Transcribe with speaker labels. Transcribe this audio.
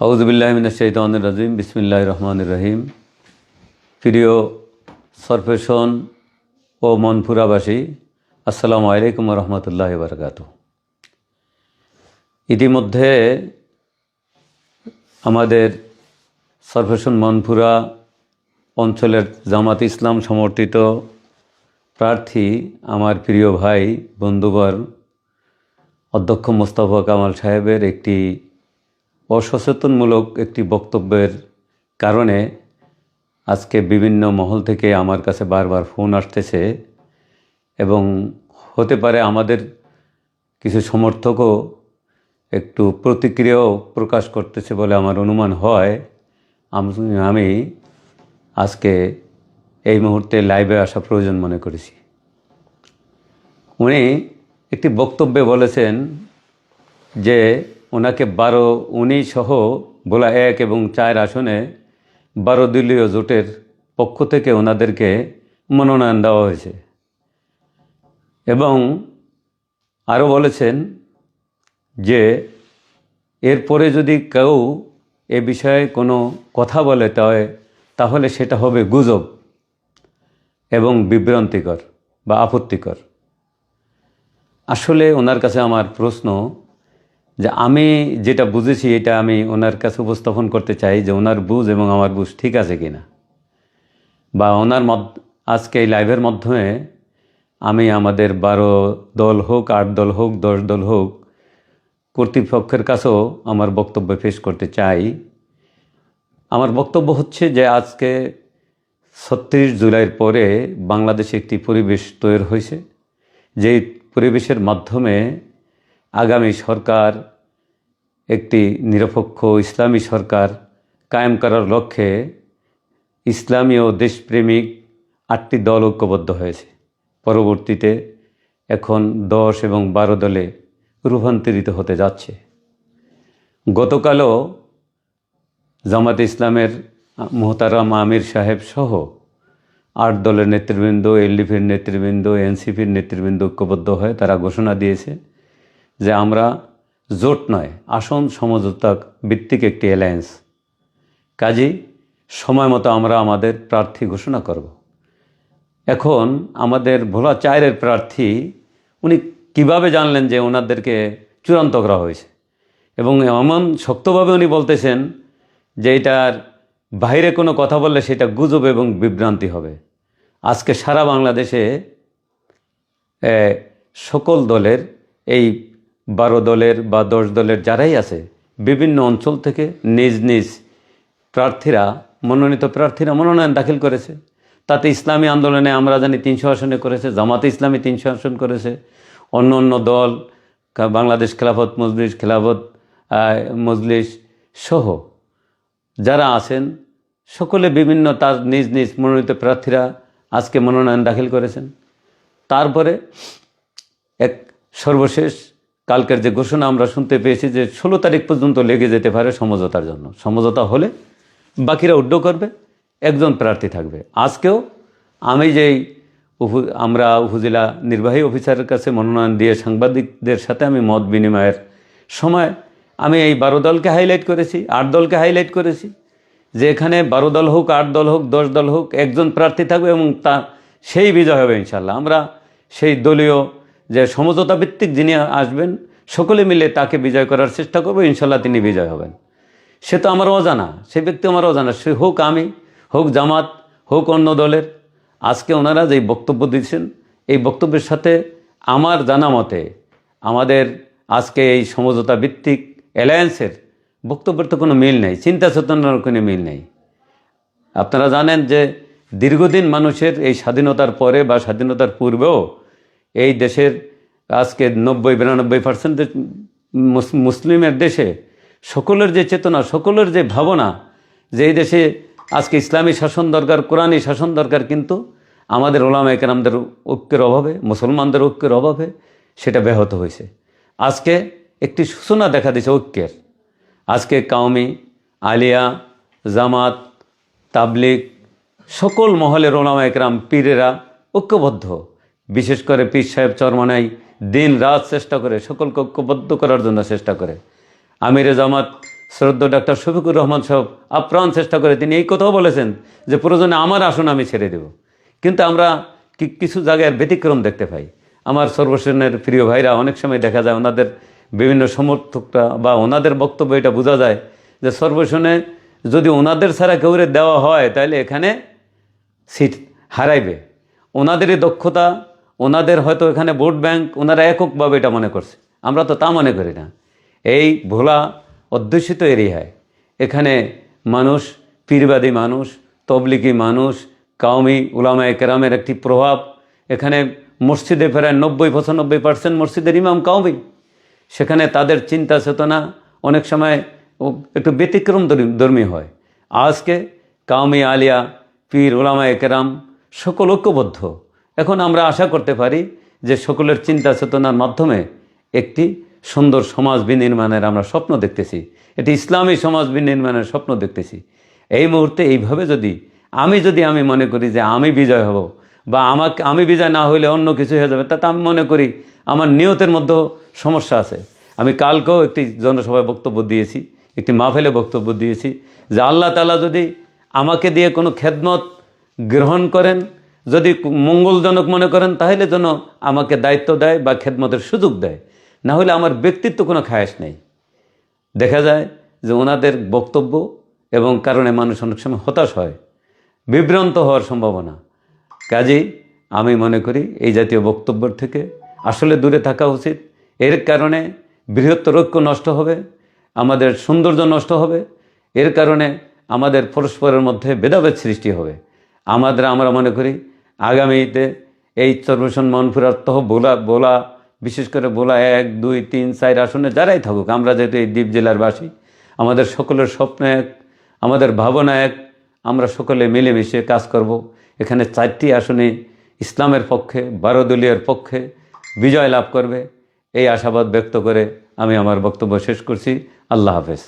Speaker 1: আউযুবিল্লাহি মিনাশ শাইতানির রাজিম বিসমিল্লাহির রহমানির রহিম। প্রিয় সরফেশন ও মনপুরাবাসী, আসসালামু আলাইকুম রহমতুল্লাহি ওয়া বারাকাতুহু। ইতিমধ্যে আমাদের সরফেশন মনপুরা অঞ্চলের জামাত ইসলাম সমর্থিত প্রার্থী আমার প্রিয় ভাই বন্ধুবর অধ্যক্ষ মোস্তফা কামাল সাহেবের একটি অসচেতনমূলক একটি বক্তব্যের কারণে আজকে বিভিন্ন মহল থেকে আমার কাছে বারবার ফোন আসতেছে এবং হতে পারে আমাদের কিছু সমর্থকও একটু প্রতিক্রিয়াও প্রকাশ করতেছে বলে আমার অনুমান হয়। আমি আজকে এই মুহূর্তে লাইভে আসা প্রয়োজন মনে করেছি। উনি একটি বক্তব্যে বলেছেন যে ওনাকে উনি সহ ভোলা 1 এবং 4 আসনে 12 দলীয় জোটের পক্ষ থেকে ওনাদেরকে মনোনয়ন দেওয়া হয়েছে এবং আরও বলেছেন যে এরপরে যদি কেউ এ বিষয়ে কোনো কথা বলে তাহলে সেটা হবে গুজব এবং বিভ্রান্তিকর বা আপত্তিকর। আসলে ওনার কাছে আমার প্রশ্ন যে আমি যেটা বুঝেছি এটা আমি ওনার কাছে উপস্থাপন করতে চাই যে ওনার বুঝ এবং আমার বুঝ ঠিক আছে কিনা, বা ওনার আজকে এই লাইভের মাধ্যমে আমি আমাদের 12 দল হোক, 8 দল হোক, 10 দল হোক, কর্তৃপক্ষের কাছেও আমার বক্তব্য পেশ করতে চাই। আমার বক্তব্য হচ্ছে যে আজকে 36 জুলাইয়ের পরে বাংলাদেশে একটি পরিবেশ তৈরি হয়েছে, যেই পরিবেশের মাধ্যমে আগামী সরকার একটি নিরপেক্ষ ইসলামী সরকার কায়েম করার লক্ষ্যে ইসলামী ও দেশপ্রেমিক 8টি দল ঐক্যবদ্ধ হয়েছে। পরবর্তীতে এখন 10 এবং 12 দলে রূপান্তরিত হতে যাচ্ছে। গতকালও জামাতে ইসলামের মোহতারাম আমির সাহেব সহ 8 দলের নেতৃবৃন্দ, এলডিপির নেতৃবৃন্দ, এনসিপির নেতৃবৃন্দ ঐক্যবদ্ধ হয়ে তারা ঘোষণা দিয়েছে যে আমরা জোট নয়, আসন সমঝোতা ভিত্তিক একটি অ্যালায়েন্স, কাজেই সময় মতো আমরা আমাদের প্রার্থী ঘোষণা করব। এখন আমাদের ভোলা 4-এর প্রার্থী উনি কিভাবে জানলেন যে ওনাদেরকে চূড়ান্ত করা হয়েছে, এবং এমন শক্তভাবে উনি বলতেছেন যে এটার বাইরে কোনো কথা বললে সেটা গুজব এবং বিভ্রান্তি হবে। আজকে সারা বাংলাদেশে সকল দলের এই 12 দলের বা 10 দলের যারাই আছে বিভিন্ন অঞ্চল থেকে নিজ নিজ মনোনীত প্রার্থীরা মনোনয়ন দাখিল করেছে। তাতে ইসলামী আন্দোলনে আমরা জানি 300 আসনে করেছে, জামাতে ইসলামী 300 আসন করেছে, অন্য অন্য দল বাংলাদেশ খেলাফত মজলিস সহ যারা আছেন সকলে বিভিন্ন তার নিজ নিজ মনোনীত প্রার্থীরা আজকে মনোনয়ন দাখিল করেছেন। তারপরে সর্বশেষ কালকের যে ঘোষণা আমরা শুনতে পেয়েছি যে 16 তারিখ পর্যন্ত লেগে যেতে পারে সমঝোতার জন্য। সমঝোতা হলে বাকিরা উড্ড করবে, একজন প্রার্থী থাকবে। আজকেও আমি আমরা উপজেলা নির্বাহী অফিসারের কাছে মনোনয়ন দিয়ে সাংবাদিকদের সাথে আমি মত বিনিময়ের সময় আমি এই 12 দলকে হাইলাইট করেছি, 8 দলকে হাইলাইট করেছি যে এখানে 12 দল হোক, 8 দল হোক, 10 দল হোক, একজন প্রার্থী থাকবে এবং সেই বিজয় হবে ইনশাল্লাহ। আমরা সেই দলীয় যে সমঝোতা ভিত্তিক যিনি আসবেন সকলে মিলে তাকে বিজয় করার চেষ্টা করবো, ইনশাল্লাহ তিনি বিজয় হবেন। সে তো আমার অজানা, সে ব্যক্তি আমার অজানা, সে হোক আমি, হোক জামাত, হোক অন্য দলের। আজকে ওনারা যেই বক্তব্য দিচ্ছেন এই বক্তব্যের সাথে আমার জানা মতে আমাদের আজকে এই সমঝোতা ভিত্তিক অ্যালায়েন্সের বক্তব্যের তো কোনো মিল নেই, চিন্তা চেতনার কোনো মিল নেই। আপনারা জানেন যে দীর্ঘদিন মানুষের এই স্বাধীনতার পরে বা স্বাধীনতার পূর্বেও এই দেশের আজকে 90-92% মুসলিমের দেশে সকলের যে চেতনা, সকলের যে ভাবনা যে এই দেশে আজকে ইসলামী শাসন দরকার, কোরআনী শাসন দরকার, কিন্তু আমাদের ওলামায়ে কেরামদের ঐক্যের অভাবে, মুসলমানদের ঐক্যের অভাবে সেটা ব্যাহত হয়েছে। আজকে একটি সূচনা দেখা দিয়েছে ঐক্যের। আজকে কাওমি, আলিয়া, জামাত, তাবলিগ সকল মহলের ওলামায়ে কেরাম, পীরেরা ঐক্যবদ্ধ। বিশেষ করে পীর সাহেব চরমনাই দিন রাত চেষ্টা করে সকলকে ঐক্যবদ্ধ করার জন্য চেষ্টা করে। আমিরে জামাত শ্রদ্ধেয় ডাক্তার শফিকুর রহমান সাহেব আপ্রাণ চেষ্টা করে তিনি এই কথাও বলেছেন যে প্রয়োজনে আমার আসন আমি ছেড়ে দেব। কিন্তু আমরা কিছু জায়গায় ব্যতিক্রম দেখতে পাই। আমার সর্বশেষের প্রিয় ভাইরা অনেক সময় দেখা যায় ওনাদের বিভিন্ন সমর্থকরা বা ওনাদের বক্তব্য এটা বোঝা যায় যে সর্বশেষে যদি ওনাদের ছাড়া কেউরে দেওয়া হয় তাহলে এখানে সিট হারাইবে। ওনাদেরই দক্ষতা, ওনাদের হয়তো এখানে ভোট ব্যাংক, ওনারা এককভাবে এটা মনে করছে। আমরা তো তা মনে করি না। এই ভোলা অধ্যুষিত এরিয়ায় এখানে মানুষ, পীরবাদী মানুষ, তবলিগি মানুষ, কাউমি উলামায়ে কেরামের একটি প্রভাব। এখানে মসজিদে প্রায় 90-95% মসজিদের ইমাম কাউমি। সেখানে তাদের চিন্তা চেতনা অনেক সময় একটু ব্যতিক্রম ধর্মী হয়। আজকে কাউমি, আলিয়া, পীর, উলামায়ে কেরাম সকল ঐক্যবদ্ধ। এখন আমরা আশা করতে পারি যে সকলের চিন্তা চেতনার মাধ্যমে একটি সুন্দর সমাজ বিনির্মাণের আমরা স্বপ্ন দেখতেছি, এটি ইসলামী সমাজ বিনির্মাণের স্বপ্ন দেখতেছি। এই মুহূর্তে এইভাবে আমি মনে করি যে আমি বিজয় হব বা আমি বিজয় না হইলে অন্য কিছু হয়ে যাবে, তাতে আমি মনে করি আমার নিয়তের মধ্যেও সমস্যা আছে। আমি কালকেও একটি জনসভায় বক্তব্য দিয়েছি, একটি মাহফিলে বক্তব্য দিয়েছি যে আল্লাহ তাআলা যদি আমাকে দিয়ে কোনো খেদমত গ্রহণ করেন, যদি মঙ্গলজনক মনে করেন, তাহলে যেন আমাকে দায়িত্ব দেয় বা খেদমতের সুযোগ দেয়, না হলে আমার ব্যক্তিত্ব কোনো খায়েশ নেই। দেখা যায় যে ওনাদের বক্তব্য এবং কারণে মানুষ অনেক সময় হতাশ হয়, বিভ্রান্ত হওয়ার সম্ভাবনা। কাজেই আমি মনে করি এই জাতীয় বক্তব্যের থেকে আসলে দূরে থাকা উচিত। এর কারণে বৃহত্তর ঐক্য নষ্ট হবে, আমাদের সৌন্দর্য নষ্ট হবে। এর কারণে আমাদের পরস্পরের মধ্যে ভেদাভেদ সৃষ্টি হবে। আমরা মনে করি আগামীতে এই চরভূষণ মনপুরার বোলা বিশেষ করে বোলা 1, 2, 3, 4 আসনে যারাই থাকুক, আমরা যেহেতু এই দ্বীপ জেলার বাসী, আমাদের সকলের স্বপ্ন এক, আমাদের ভাবনা এক। আমরা সকলে মিলেমিশে কাজ করব। এখানে 4টি আসনে ইসলামের পক্ষে 12 দলীয়ের পক্ষে বিজয় লাভ করবে, এই আশাবাদ ব্যক্ত করে আমি আমার বক্তব্য শেষ করছি। আল্লাহ হাফেজ।